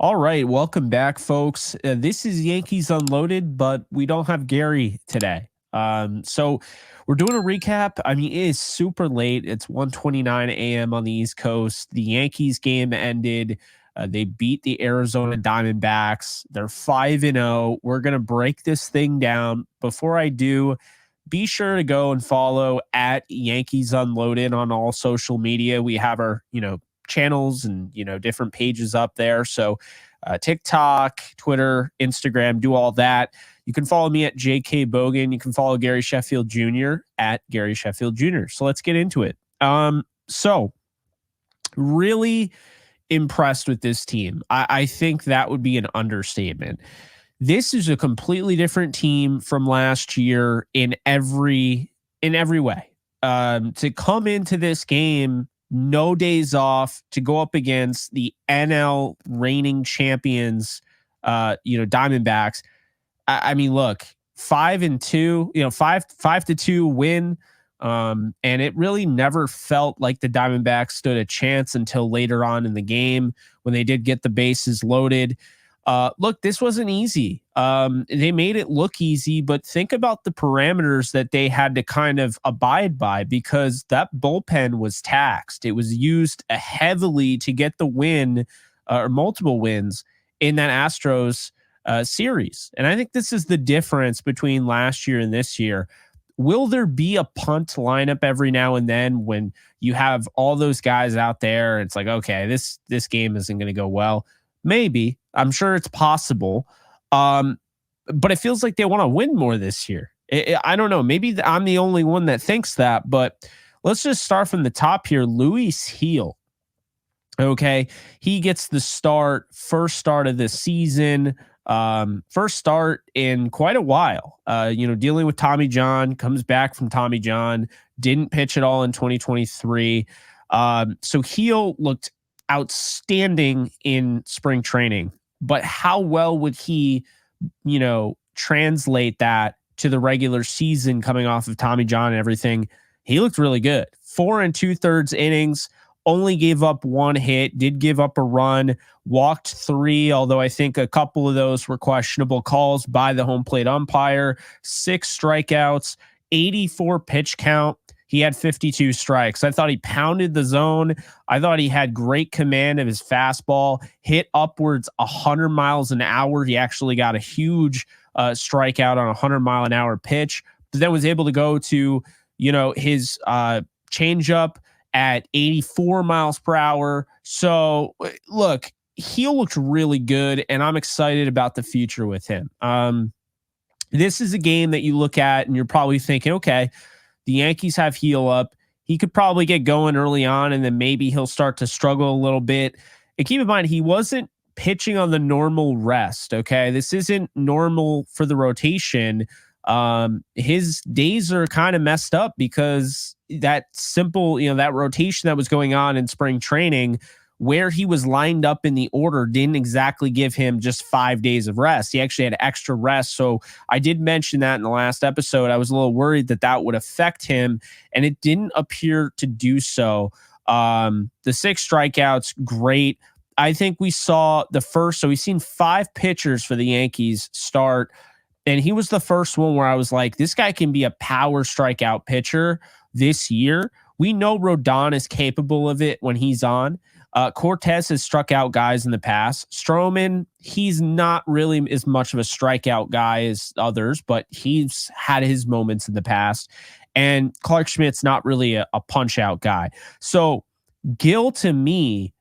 All right, welcome back, folks. This is Yankees Unloaded, but we don't have Gary today. So we're doing a recap. I mean, it is super late. It's 1:29 a.m. on the East Coast. The Yankees game ended. They beat the Arizona Diamondbacks. They're 5-0. We're gonna break this thing down. Before I do, be sure to go and follow at Yankees Unloaded on all social media. We have our, channels and, different pages up there. So TikTok, Twitter, Instagram, do all that. You can follow me at JK Bogan. You can follow Gary Sheffield Jr. at Gary Sheffield Jr. So let's get into it. So really impressed with this team. I think that would be an understatement. This is a completely different team from last year in every way. To come into this game, no days off, to go up against the NL reigning champions, Diamondbacks. I mean, look, 5-2, 5-2 win. And it really never felt like the Diamondbacks stood a chance until later on in the game when they did get the bases loaded. Look, this wasn't easy. They made it look easy, but think about the parameters that they had to kind of abide by, because that bullpen was taxed. It was used heavily to get the win, or multiple wins in that Astros series. And I think this is the difference between last year and this year. Will there be a punt lineup every now and then when you have all those guys out there? It's like, okay, this game isn't going to go well. Maybe. I'm sure it's possible. But it feels like they want to win more this year. I don't know. Maybe I'm the only one that thinks that, but let's just start from the top here. Luis Gil. Okay. He gets the first start of the season. First start in quite a while, dealing with Tommy John, comes back from Tommy John, didn't pitch at all in 2023. So Gil looked outstanding in spring training, but how well would he, translate that to the regular season coming off of Tommy John and everything? He looked really good. 4 2/3 innings, only gave up 1 hit, did give up a run, walked 3, although I think a couple of those were questionable calls by the home plate umpire, 6 strikeouts, 84 pitch count. He had 52 strikes. I thought he pounded the zone. I thought he had great command of his fastball, hit upwards 100 miles an hour. He actually got a huge strikeout on a 100-mile-an-hour pitch, but then was able to go to, his changeup at 84 miles per hour. So look, he looked really good, and I'm excited about the future with him. This is a game that you look at and you're probably thinking, okay, the Yankees have Gil up. He could probably get going early on, and then maybe he'll start to struggle a little bit. And keep in mind, he wasn't pitching on the normal rest. Okay. This isn't normal for the rotation. His days are kind of messed up because that simple, that rotation that was going on in spring training, where he was lined up in the order, didn't exactly give him just 5 days of rest. He actually had extra rest. So I did mention that in the last episode. I was a little worried that would affect him, and it didn't appear to do so. The 6 strikeouts, great. I think we saw so we've seen 5 pitchers for the Yankees start, and he was the first one where I was like, this guy can be a power strikeout pitcher this year. We know Rodon is capable of it when he's on. Cortez has struck out guys in the past. Stroman, he's not really as much of a strikeout guy as others, but he's had his moments in the past. And Clark Schmidt's not really a punch-out guy. So Gil, to me,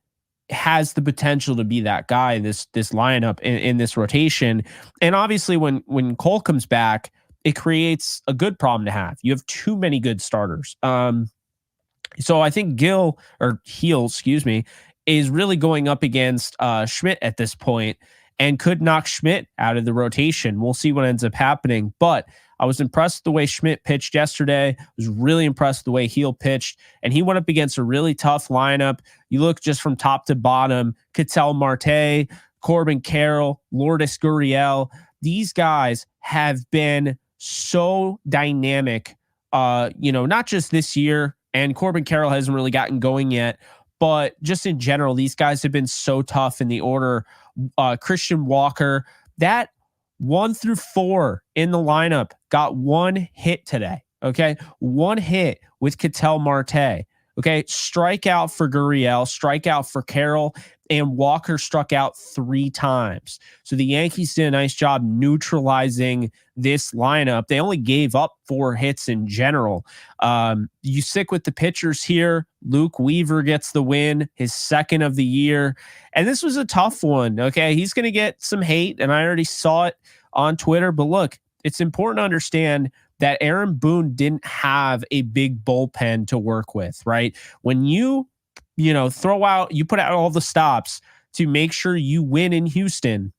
has the potential to be that guy in this lineup, in this rotation. And obviously, when Cole comes back, it creates a good problem to have. You have too many good starters. So I think Gil, is really going up against Schmidt at this point, and could knock Schmidt out of the rotation. We'll see what ends up happening. But I was impressed with the way Schmidt pitched yesterday. I was really impressed with the way Gil pitched, and he went up against a really tough lineup. You look just from top to bottom, Ketel Marte, Corbin Carroll, Lourdes Gurriel. These guys have been so dynamic, not just this year, and Corbin Carroll hasn't really gotten going yet, but just in general, these guys have been so tough in the order Christian Walker. That 1 through 4 in the lineup got one hit today. Okay. One hit with Ketel Marte. Okay. Strikeout for Gurriel, strikeout for Carroll, and Walker struck out 3 times. So the Yankees did a nice job neutralizing this lineup. They only gave up 4 hits in general. You stick with the pitchers here. Luke Weaver gets the win, his second of the year. And this was a tough one. Okay. He's going to get some hate, and I already saw it on Twitter. But look, it's important to understand that Aaron Boone didn't have a big bullpen to work with, right? When you put out all the stops to make sure you win in Houston,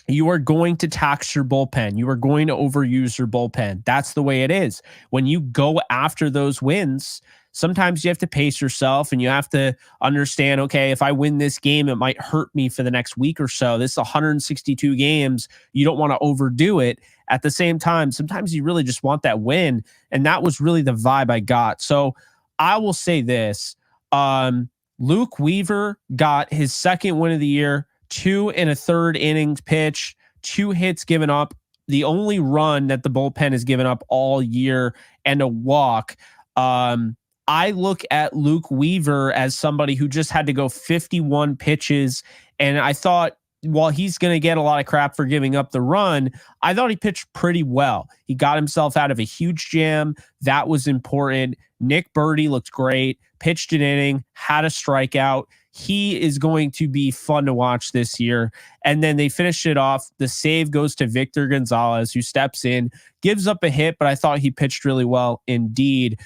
you are going to tax your bullpen. You are going to overuse your bullpen. That's the way it is. When you go after those wins, sometimes you have to pace yourself and you have to understand, okay, if I win this game, it might hurt me for the next week or so. This is 162 games. You don't want to overdo it. At the same time, sometimes you really just want that win. And that was really the vibe I got. So I will say this. Luke Weaver got his second win of the year, 2 1/3 innings pitched, 2 hits given up, the only run that the bullpen has given up all year, and a walk. I look at Luke Weaver as somebody who just had to go 51 pitches. And I thought, while he's going to get a lot of crap for giving up the run, I thought he pitched pretty well. He got himself out of a huge jam. That was important. Nick Birdie looked great, pitched an inning, had a strikeout. He is going to be fun to watch this year. And then they finished it off. The save goes to Victor Gonzalez, who steps in, gives up a hit, but I thought he pitched really well indeed.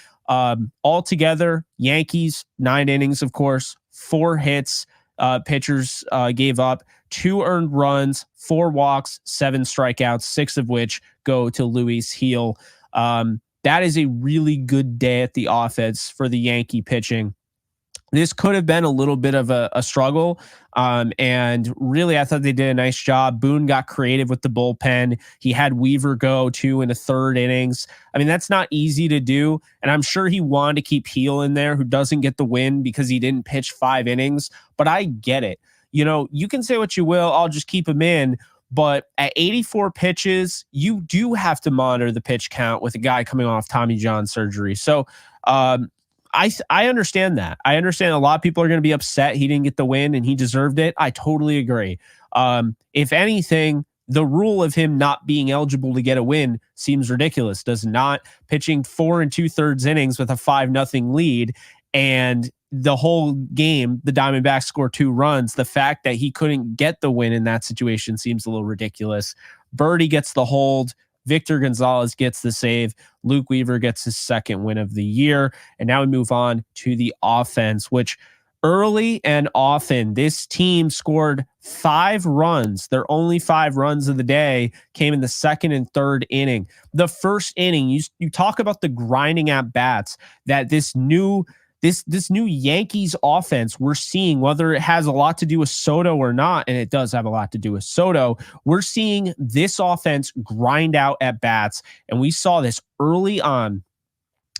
Altogether, Yankees, 9 innings, of course, 4 hits. Pitchers gave up 2 earned runs, 4 walks, 7 strikeouts, 6 of which go to Luis Gil. That is a really good day at the offense for the Yankee pitching. This could have been a little bit of a struggle. And really, I thought they did a nice job. Boone got creative with the bullpen. He had Weaver go 2 1/3 innings. I mean, that's not easy to do. And I'm sure he wanted to keep Gil in there, who doesn't get the win because he didn't pitch 5 innings. But I get it. You can say what you will. I'll just keep him in. But at 84 pitches, you do have to monitor the pitch count with a guy coming off Tommy John surgery. So, I understand that. I understand a lot of people are going to be upset he didn't get the win and he deserved it. I totally agree. If anything, the rule of him not being eligible to get a win seems ridiculous, does not? Pitching 4 2/3 innings with a 5-0 lead, and the whole game, the Diamondbacks score 2 runs. The fact that he couldn't get the win in that situation seems a little ridiculous. Birdie gets the hold. Victor Gonzalez gets the save. Luke Weaver gets his second win of the year. And now we move on to the offense, which early and often this team scored 5 runs. Their only 5 runs of the day came in the second and third inning. The first inning, you talk about the grinding at bats that this new Yankees offense we're seeing, whether it has a lot to do with Soto or not, and it does have a lot to do with Soto, we're seeing this offense grind out at bats, and we saw this early on.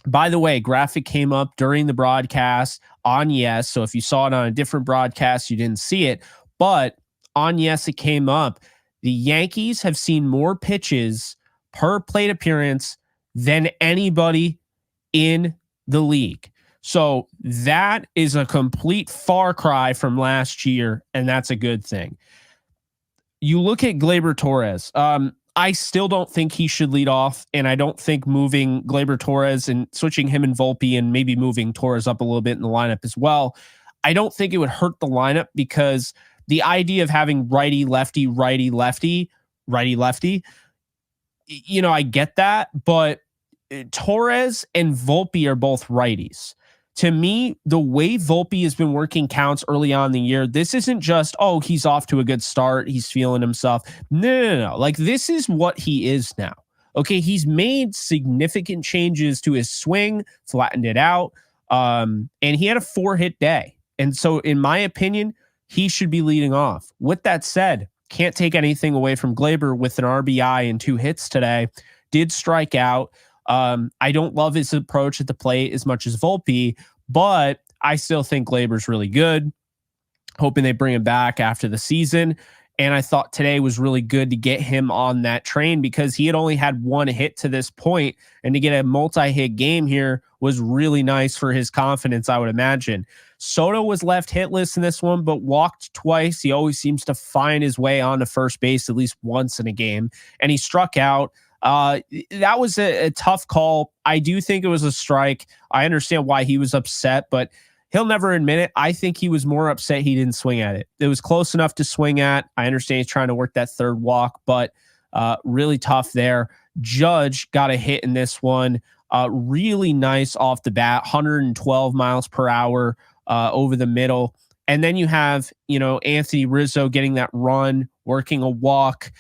By the way, graphic came up during the broadcast on Yes, so if you saw it on a different broadcast, you didn't see it, but on Yes, it came up. The Yankees have seen more pitches per plate appearance than anybody in the league. So that is a complete far cry from last year, and that's a good thing. You look at Gleyber Torres. I still don't think he should lead off, and I don't think moving Gleyber Torres and switching him and Volpe and maybe moving Torres up a little bit in the lineup as well, I don't think it would hurt the lineup, because the idea of having righty, lefty, righty, lefty, righty, lefty, I get that, but Torres and Volpe are both righties. To me, the way Volpe has been working counts early on in the year, this isn't just, he's off to a good start, he's feeling himself. No. Like, this is what he is now. Okay, he's made significant changes to his swing, flattened it out, and he had a 4-hit day. And so, in my opinion, he should be leading off. With that said, can't take anything away from Gleyber with an RBI and 2 hits today. Did strike out. I don't love his approach at the plate as much as Volpe, but I still think Gleyber's really good. Hoping they bring him back after the season. And I thought today was really good to get him on that train because he had only had one hit to this point, and to get a multi-hit game here was really nice for his confidence, I would imagine. Soto was left hitless in this one, but walked twice. He always seems to find his way onto first base at least once in a game, and he struck out. That was a tough call. I do think it was a strike. I understand why he was upset, but he'll never admit it. I think he was more upset he didn't swing at it. It was close enough to swing at. I understand he's trying to work that third walk, but really tough there. Judge got a hit in this one. Really nice off the bat, 112 miles per hour over the middle. And then you have, Anthony Rizzo getting that run, working a walk.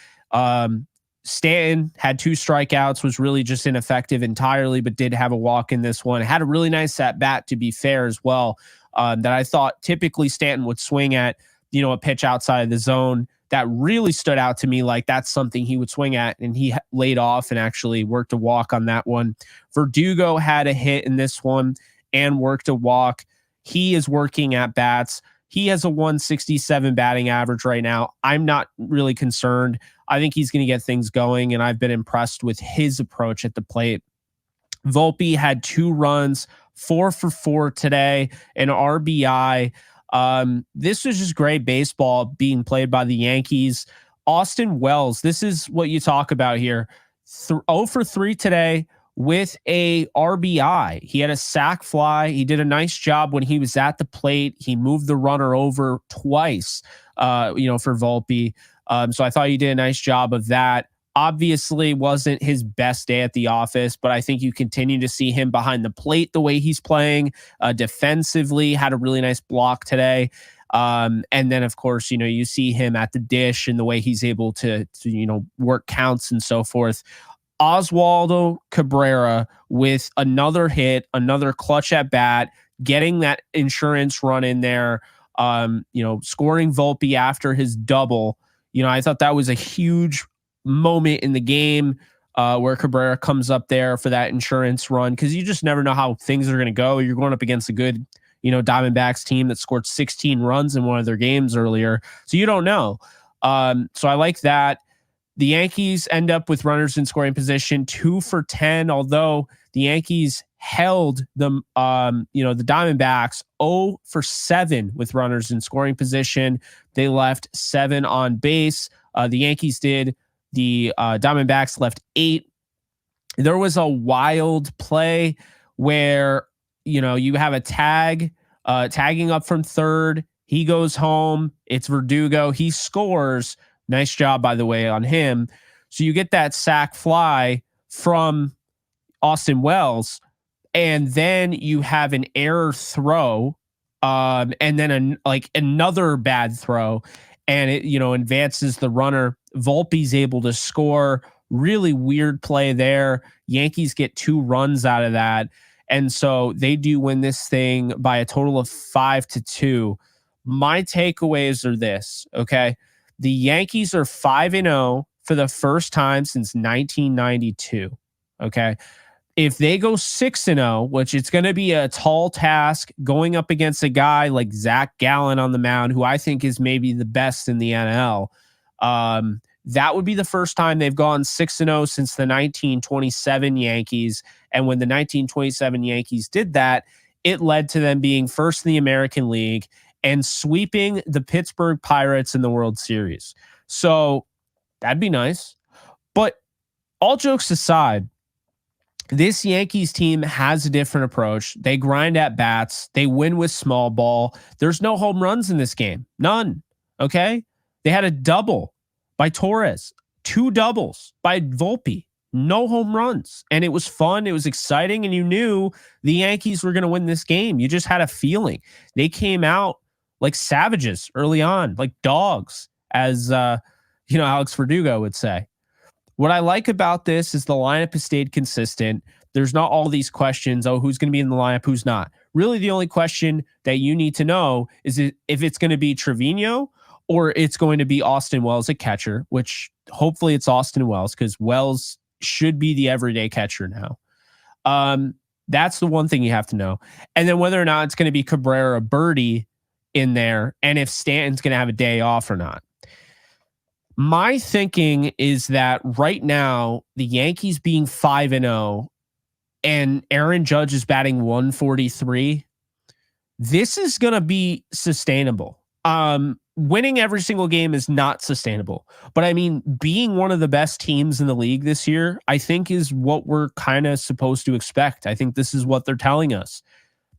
Stanton had 2 strikeouts, was really just ineffective entirely, but did have a walk in this one. Had a really nice at bat, to be fair, as well, that I thought typically Stanton would swing at, a pitch outside of the zone. That really stood out to me, like that's something he would swing at, and he laid off and actually worked a walk on that one. Verdugo had a hit in this one and worked a walk. He is working at bats. He has a 167 batting average right now. I'm not really concerned. I think he's going to get things going, and I've been impressed with his approach at the plate. Volpe had 2 runs, 4 for 4 today, an RBI. This was just great baseball being played by the Yankees. Austin Wells, this is what you talk about here. 0 for 3 today with a RBI. He had a sac fly. He did a nice job when he was at the plate. He moved the runner over twice, for Volpe. So I thought he did a nice job of that. Obviously wasn't his best day at the office, but I think you continue to see him behind the plate the way he's playing defensively. Had a really nice block today. And then, of course, you see him at the dish and the way he's able to work counts and so forth. Oswaldo Cabrera with another hit, another clutch at bat, getting that insurance run in there, scoring Volpe after his double. I thought that was a huge moment in the game where Cabrera comes up there for that insurance run, because you just never know how things are going to go. You're going up against a good, Diamondbacks team that scored 16 runs in one of their games earlier. So you don't know. So I like that. The Yankees end up with runners in scoring position, 2 for 10, although the Yankees held the Diamondbacks 0 for 7 with runners in scoring position. They left 7 on base. The Yankees did. The Diamondbacks left 8. There was a wild play where, you have a tagging up from third. He goes home. It's Verdugo. He scores. Nice job, by the way, on him. So you get that sac fly from Austin Wells, and then you have an error throw, and then another bad throw, and it advances the runner. Volpe's able to score. Really weird play there. Yankees get 2 runs out of that, and so they do win this thing by a total of 5-2. My takeaways are this, okay? The Yankees are 5-0 for the first time since 1992. Okay. If they go 6-0, which it's going to be a tall task going up against a guy like Zach Gallen on the mound, who I think is maybe the best in the NL, that would be the first time they've gone 6-0 since the 1927 Yankees. And when the 1927 Yankees did that, it led to them being first in the American League and sweeping the Pittsburgh Pirates in the World Series. So that'd be nice. But all jokes aside, this Yankees team has a different approach. They grind at bats. They win with small ball. There's no home runs in this game. None. Okay? They had a double by Torres, 2 doubles by Volpe. No home runs. And it was fun. It was exciting. And you knew the Yankees were going to win this game. You just had a feeling. They came out like savages early on, like dogs, as Alex Verdugo would say. What I like about this is the lineup has stayed consistent. There's not all these questions. Oh, who's going to be in the lineup? Who's not? Really, the only question that you need to know is if it's going to be Trevino or it's going to be Austin Wells at catcher, which hopefully it's Austin Wells, because Wells should be the everyday catcher now. That's the one thing you have to know. And then whether or not it's going to be Cabrera or Birdie in there, and if Stanton's going to have a day off or not. My thinking is that right now, the Yankees being 5-0 and Aaron Judge is batting 143, this is going to be sustainable. Winning every single game is not sustainable, but I mean, being one of the best teams in the league this year, I think is what we're kind of supposed to expect. I think this is what they're telling us.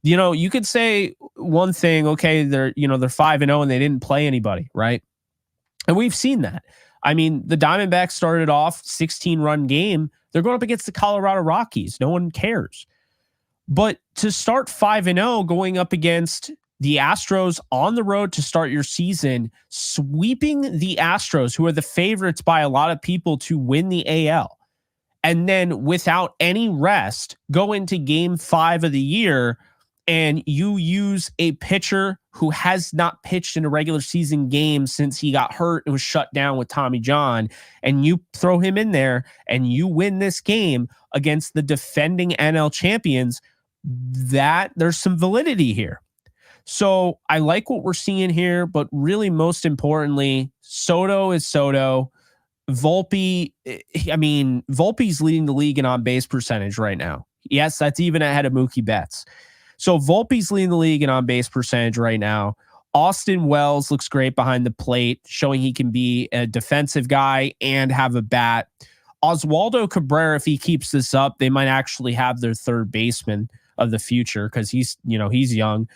You could say one thing, okay, they're 5-0 and they didn't play anybody, right? And we've seen that. I mean, the Diamondbacks started off 16-run game. They're going up against the Colorado Rockies. No one cares. But to start 5-0 going up against the Astros on the road to start your season, sweeping the Astros, who are the favorites by a lot of people to win the AL, and then without any rest, go into game 5 of the year, and you use a pitcher who has not pitched in a regular season game since he got hurt and was shut down with Tommy John, and you throw him in there and you win this game against the defending NL champions, that there's some validity here. So I like what we're seeing here, but really most importantly, Soto is Soto. Volpe's leading the league in on-base percentage right now. Yes, that's even ahead of Mookie Betts. So Volpe's leading the league in on-base percentage right now. Austin Wells looks great behind the plate, showing he can be a defensive guy and have a bat. Oswaldo Cabrera, if he keeps this up, they might actually have their third baseman of the future because he's young.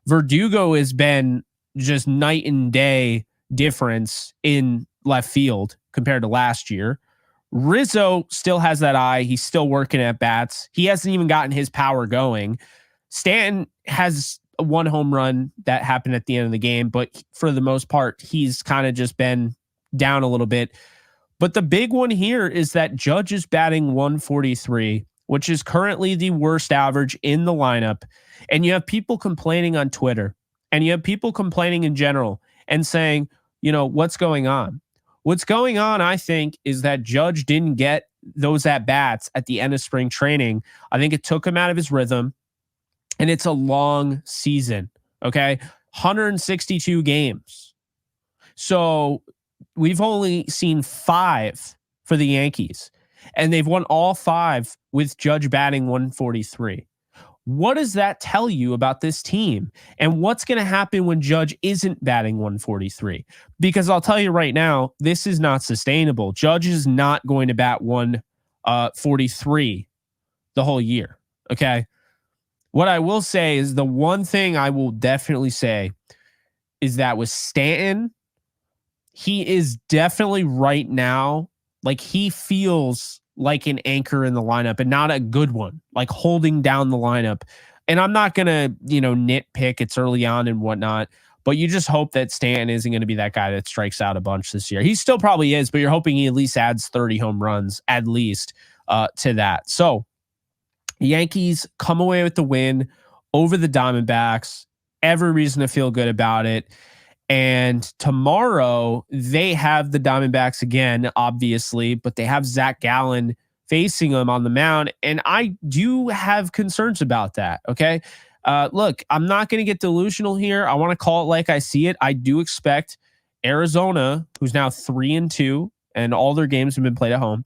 Verdugo has been just night and day difference in left field compared to last year. Rizzo still has that eye. He's still working at bats. He hasn't even gotten his power going. Stanton has a 1 home run that happened at the end of the game, but for the most part, he's kind of just been down a little bit. But the big one here is that Judge is batting 143, which is currently the worst average in the lineup. And you have people complaining on Twitter, and you have people complaining in general and saying, what's going on? What's going on, I think, is that Judge didn't get those at-bats at the end of spring training. I think it took him out of his rhythm, and it's a long season, okay? 162 games. So we've only seen 5 for the Yankees, and they've won all 5 with Judge batting 143. What does that tell you about this team? And what's going to happen when Judge isn't batting 143? Because I'll tell you right now, this is not sustainable. Judge is not going to bat 143 the whole year, okay? What I will say is the one thing I will definitely say is that with Stanton, he is definitely right now, like he feels like an anchor in the lineup and not a good one, like holding down the lineup. And I'm not going to, nitpick, it's early on and whatnot, but you just hope that Stanton isn't going to be that guy that strikes out a bunch this year. He still probably is, but you're hoping he at least adds 30 home runs at least to that. So Yankees come away with the win over the Diamondbacks. Every reason to feel good about it. And tomorrow they have the Diamondbacks again, obviously, but they have Zach Gallen facing them on the mound. And I do have concerns about that. Okay. Look, I'm not going to get delusional here. I want to call it like I see it. I do expect Arizona, who's now 3-2, and all their games have been played at home.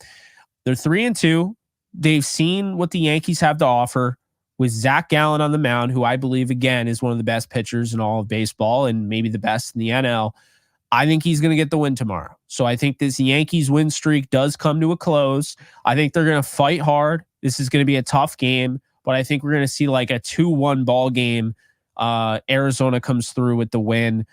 They're 3-2. They've seen what the Yankees have to offer with Zach Gallen on the mound, who I believe, again, is one of the best pitchers in all of baseball and maybe the best in the NL. I think he's going to get the win tomorrow. So I think this Yankees win streak does come to a close. I think they're going to fight hard. This is going to be a tough game, but I think we're going to see like a 2-1 ball game. Arizona comes through with the win.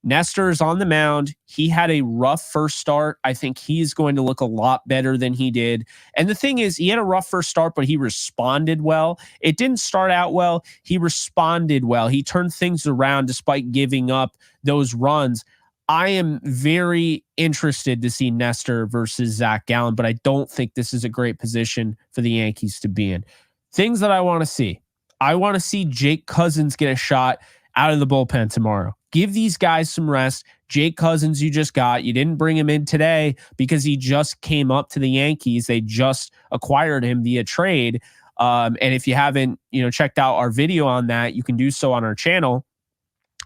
Nestor is on the mound. He had a rough first start. I think he's going to look a lot better than he did. And the thing is, he had a rough first start, but he responded well. It didn't start out well. He responded well. He turned things around despite giving up those runs. I am very interested to see Nestor versus Zach Gallen, but I don't think this is a great position for the Yankees to be in. Things that I want to see. I want to see Jake Cousins get a shot out of the bullpen tomorrow. Give these guys some rest. Jake Cousins, you just got. You didn't bring him in today because he just came up to the Yankees. They just acquired him via trade. And if you haven't, checked out our video on that, you can do so on our channel.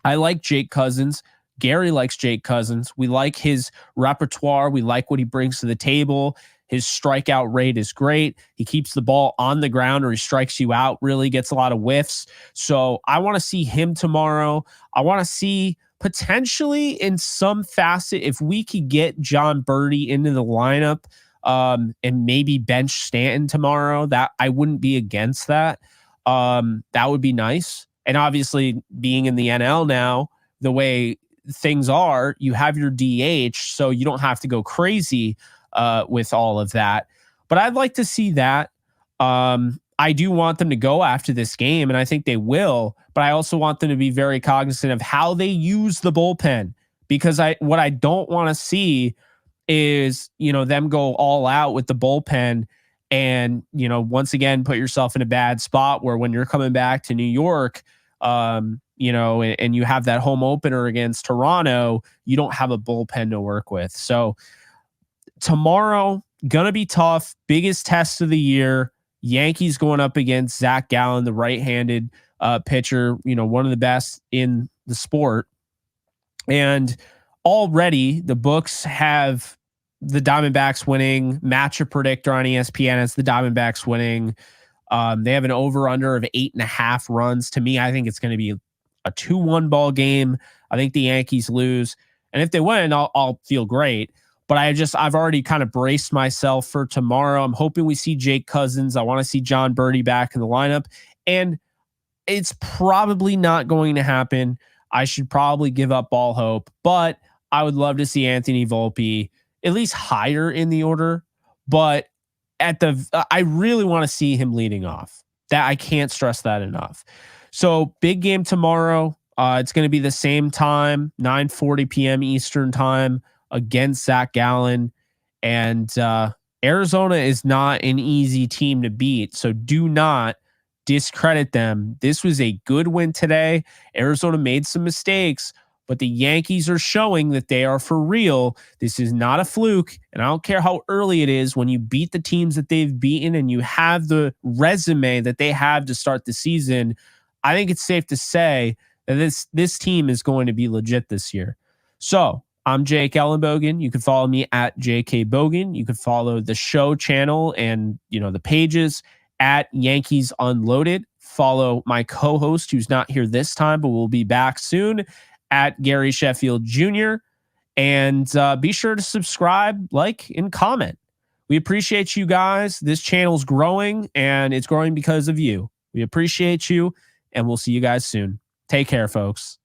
I like Jake Cousins. Gary likes Jake Cousins. We like his repertoire. We like what he brings to the table. His strikeout rate is great. He keeps the ball on the ground or he strikes you out, really gets a lot of whiffs. So I want to see him tomorrow. I want to see potentially in some facet, if we could get John Birdie into the lineup and maybe bench Stanton tomorrow, that I wouldn't be against that. That would be nice. And obviously being in the NL now, the way things are, you have your DH, so you don't have to go crazy with all of that. But I'd like to see that. I do want them to go after this game, and I think they will, but I also want them to be very cognizant of how they use the bullpen, because what I don't want to see is, them go all out with the bullpen and, once again, put yourself in a bad spot where when you're coming back to New York, and you have that home opener against Toronto, you don't have a bullpen to work with. So tomorrow, gonna be tough. Biggest test of the year. Yankees going up against Zach Gallen, the right-handed pitcher, one of the best in the sport. And already the books have the Diamondbacks winning. Matchup predictor on ESPN has the Diamondbacks winning. They have an over-under of 8.5 runs. To me, I think it's going to be a 2-1 ball game. I think the Yankees lose. And if they win, I'll feel great. But I've already kind of braced myself for tomorrow. I'm hoping we see Jake Cousins. I want to see John Birdie back in the lineup. And it's probably not going to happen. I should probably give up all hope. But I would love to see Anthony Volpe at least higher in the order. But I really want to see him leading off. That I can't stress that enough. So big game tomorrow. It's going to be the same time, 9:40 p.m. Eastern time, against Zach Gallen. And Arizona is not an easy team to beat, so do not discredit them. This was a good win today. Arizona made some mistakes, but the Yankees are showing that they are for real. This is not a fluke, and I don't care how early it is. When you beat the teams that they've beaten and you have the resume that they have to start the season, I think it's safe to say that this team is going to be legit this year. So I'm Jake Ellenbogen. You can follow me at JK Bogan. You can follow the show channel and the pages at Yankees Unloaded. Follow my co-host, who's not here this time, but will be back soon, at Gary Sheffield Jr. And be sure to subscribe, like, and comment. We appreciate you guys. This channel's growing, and it's growing because of you. We appreciate you, and we'll see you guys soon. Take care, folks.